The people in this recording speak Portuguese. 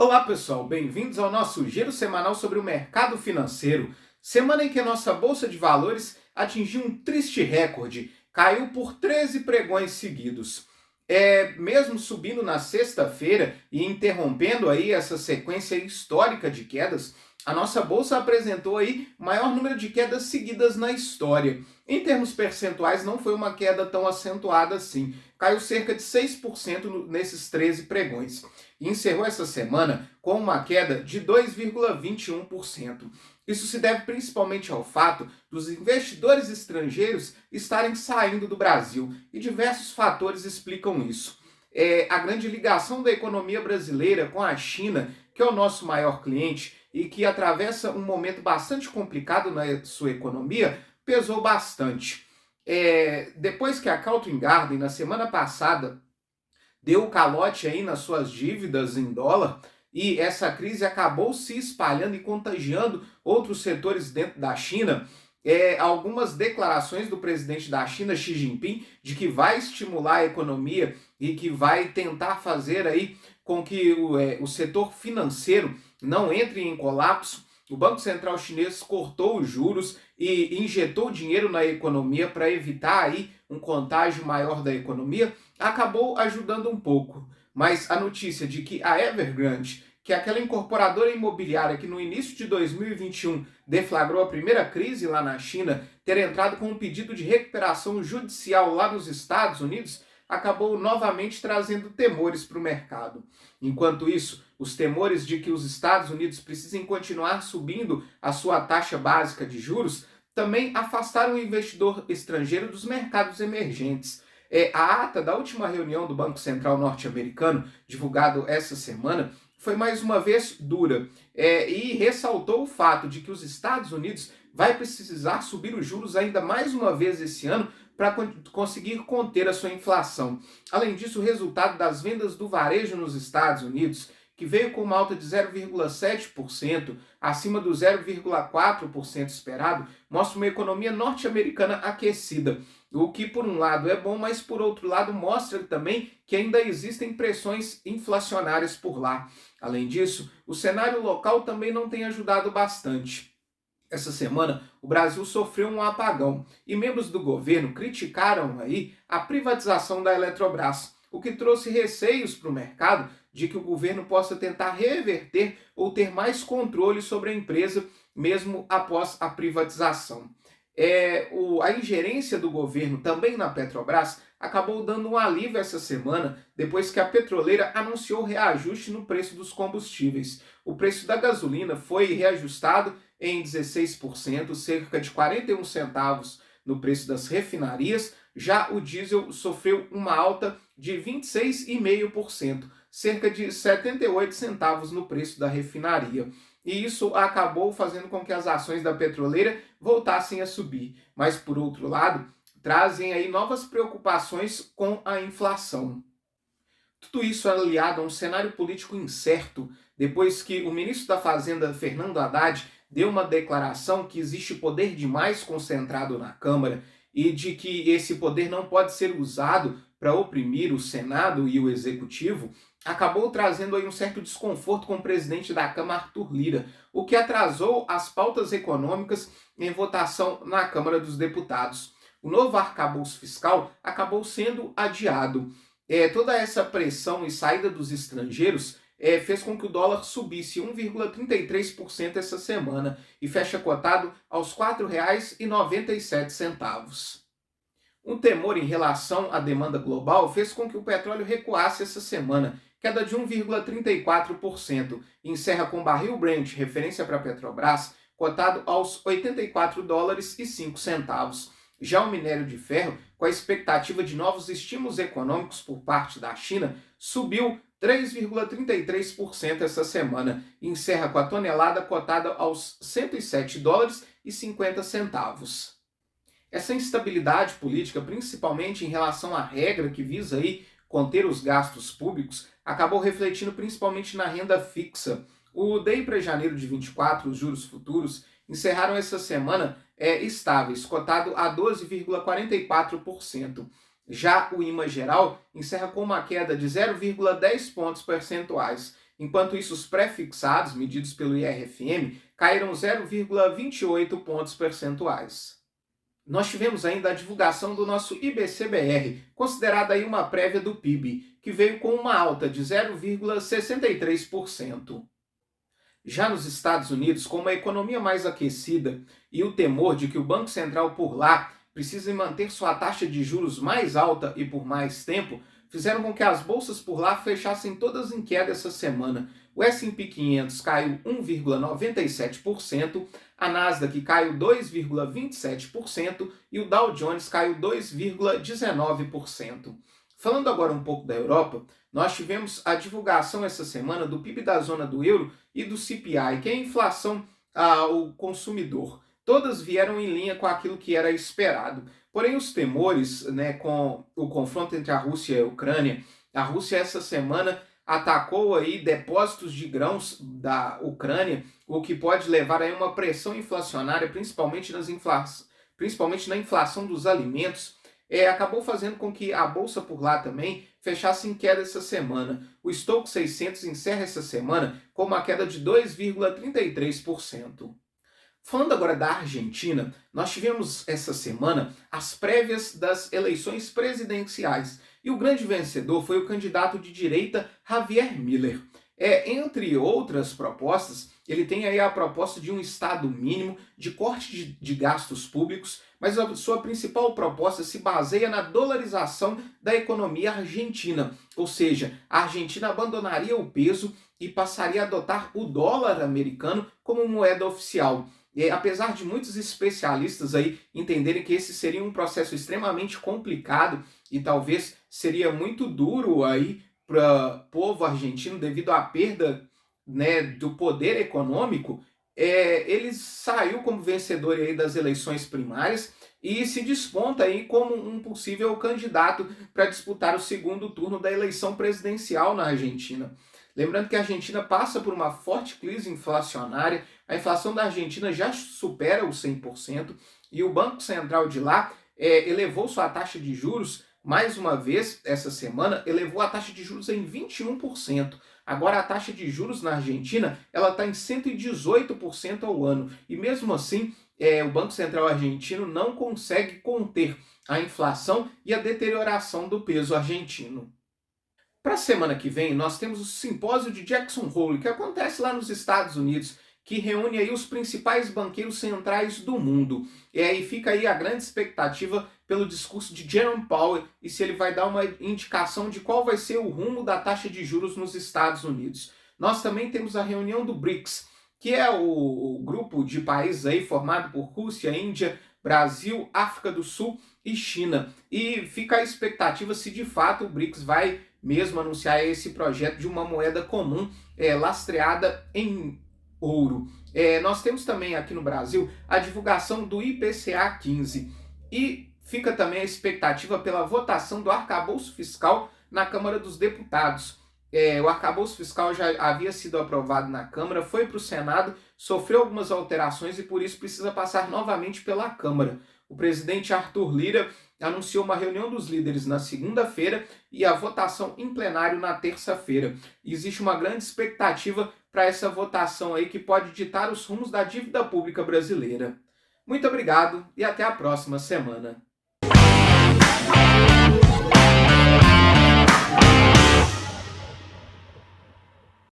Olá pessoal, bem-vindos ao nosso giro semanal sobre o mercado financeiro. Semana em que a nossa Bolsa de Valores atingiu um triste recorde, caiu por 13 pregões seguidos. Mesmo subindo na sexta-feira e interrompendo aí essa sequência histórica de quedas, a nossa bolsa apresentou aí o maior número de quedas seguidas na história. Em termos percentuais, não foi uma queda tão acentuada assim. Caiu cerca de 6% nesses 13 pregões. E encerrou essa semana com uma queda de 2,21%. Isso se deve principalmente ao fato dos investidores estrangeiros estarem saindo do Brasil, e diversos fatores explicam isso. A grande ligação da economia brasileira com a China, que é o nosso maior cliente e que atravessa um momento bastante complicado na sua economia, pesou bastante. Depois que a Calvin Garden, na semana passada, deu calote aí nas suas dívidas em dólar, e essa crise acabou se espalhando e contagiando outros setores dentro da China. Algumas declarações do presidente da China, Xi Jinping, de que vai estimular a economia e que vai tentar fazer aí com que o setor financeiro não entre em colapso. O Banco Central Chinês cortou os juros e injetou dinheiro na economia para evitar aí um contágio maior da economia, acabou ajudando um pouco. Mas a notícia de que a Evergrande, que é aquela incorporadora imobiliária que no início de 2021 deflagrou a primeira crise lá na China, ter entrado com um pedido de recuperação judicial lá nos Estados Unidos, acabou novamente trazendo temores para o mercado. Enquanto isso, os temores de que os Estados Unidos precisem continuar subindo a sua taxa básica de juros também afastaram o investidor estrangeiro dos mercados emergentes. A ata da última reunião do Banco Central norte-americano, divulgado essa semana, foi mais uma vez dura, e ressaltou o fato de que os Estados Unidos vai precisar subir os juros ainda mais uma vez esse ano para conseguir conter a sua inflação. Além disso, o resultado das vendas do varejo nos Estados Unidos, que veio com uma alta de 0,7%, acima do 0,4% esperado, mostra uma economia norte-americana aquecida. O que, por um lado, é bom, mas, por outro lado, mostra também que ainda existem pressões inflacionárias por lá. Além disso, o cenário local também não tem ajudado bastante. Essa semana, o Brasil sofreu um apagão e membros do governo criticaram aí a privatização da Eletrobras, o que trouxe receios para o mercado de que o governo possa tentar reverter ou ter mais controle sobre a empresa mesmo após a privatização. A ingerência do governo também na Petrobras acabou dando um alívio essa semana, depois que a petroleira anunciou reajuste no preço dos combustíveis. O preço da gasolina foi reajustado em 16%, cerca de 41 centavos no preço das refinarias. Já o diesel sofreu uma alta de 26,5%, cerca de 78 centavos no preço da refinaria. E isso acabou fazendo com que as ações da petroleira voltassem a subir. Mas, por outro lado, trazem aí novas preocupações com a inflação. Tudo isso aliado a um cenário político incerto, depois que o ministro da Fazenda, Fernando Haddad, deu uma declaração que existe poder demais concentrado na Câmara e de que esse poder não pode ser usado para oprimir o Senado e o Executivo, acabou trazendo aí um certo desconforto com o presidente da Câmara, Arthur Lira, o que atrasou as pautas econômicas em votação na Câmara dos Deputados. O novo arcabouço fiscal acabou sendo adiado. Toda essa pressão e saída dos estrangeiros fez com que o dólar subisse 1,33% essa semana e fecha cotado aos R$ 4,97. Um temor em relação à demanda global fez com que o petróleo recuasse essa semana, queda de 1,34%, e encerra com o barril Brent, referência para a Petrobras, cotado aos $84,05. Já o minério de ferro, com a expectativa de novos estímulos econômicos por parte da China, subiu 3,33% essa semana e encerra com a tonelada cotada aos $107,50. Essa instabilidade política, principalmente em relação à regra que visa aí conter os gastos públicos, acabou refletindo principalmente na renda fixa. O DI para janeiro de 24, os juros futuros, encerraram essa semana estáveis, cotado a 12,44%. Já o IMA geral encerra com uma queda de 0,10 pontos percentuais enquanto isso os pré-fixados, medidos pelo IRFM, caíram 0,28 pontos percentuais. Nós tivemos ainda a divulgação do nosso IBC-BR, considerada aí uma prévia do PIB, que veio com uma alta de 0,63%. Já nos Estados Unidos, com uma economia mais aquecida e o temor de que o Banco Central por lá precise manter sua taxa de juros mais alta e por mais tempo, fizeram com que as bolsas por lá fechassem todas em queda essa semana. O S&P 500 caiu 1,97%, a Nasdaq caiu 2,27% e o Dow Jones caiu 2,19%. Falando agora um pouco da Europa, nós tivemos a divulgação essa semana do PIB da zona do euro e do CPI, que é a inflação ao consumidor. Todas vieram em linha com aquilo que era esperado. Porém, os temores, né, com o confronto entre a Rússia e a Ucrânia, a Rússia essa semana atacou aí depósitos de grãos da Ucrânia, o que pode levar a uma pressão inflacionária, principalmente na inflação dos alimentos, acabou fazendo com que a bolsa por lá também fechasse em queda essa semana. O Stoxx 600 encerra essa semana com uma queda de 2,33%. Falando agora da Argentina, nós tivemos essa semana as prévias das eleições presidenciais e o grande vencedor foi o candidato de direita Javier Milei. Entre outras propostas, ele tem aí a proposta de um Estado mínimo, de corte de gastos públicos, mas a sua principal proposta se baseia na dolarização da economia argentina, ou seja, a Argentina abandonaria o peso e passaria a adotar o dólar americano como moeda oficial. Apesar de muitos especialistas aí entenderem que esse seria um processo extremamente complicado e talvez seria muito duro aí para o povo argentino devido à perda, né, do poder econômico, ele saiu como vencedor aí das eleições primárias e se desponta aí como um possível candidato para disputar o segundo turno da eleição presidencial na Argentina. Lembrando que a Argentina passa por uma forte crise inflacionária, a inflação da Argentina já supera os 100% e o Banco Central de lá elevou sua taxa de juros mais uma vez essa semana, elevou a taxa de juros em 21%. Agora a taxa de juros na Argentina ela está em 118% ao ano e mesmo assim o Banco Central argentino não consegue conter a inflação e a deterioração do peso argentino. Para a semana que vem, nós temos o simpósio de Jackson Hole, que acontece lá nos Estados Unidos, que reúne aí os principais banqueiros centrais do mundo. E fica aí a grande expectativa pelo discurso de Jerome Powell e se ele vai dar uma indicação de qual vai ser o rumo da taxa de juros nos Estados Unidos. Nós também temos a reunião do BRICS, que é o grupo de países aí formado por Rússia, Índia, Brasil, África do Sul e China. E fica a expectativa se de fato o BRICS vai mesmo anunciar esse projeto de uma moeda comum lastreada em ouro. Nós temos também aqui no Brasil a divulgação do IPCA 15 e fica também a expectativa pela votação do arcabouço fiscal na Câmara dos Deputados. O arcabouço fiscal já havia sido aprovado na Câmara, foi para o Senado, sofreu algumas alterações e por isso precisa passar novamente pela Câmara. O presidente Arthur Lira anunciou uma reunião dos líderes na segunda-feira e a votação em plenário na terça-feira. Existe uma grande expectativa para essa votação aí que pode ditar os rumos da dívida pública brasileira. Muito obrigado e até a próxima semana.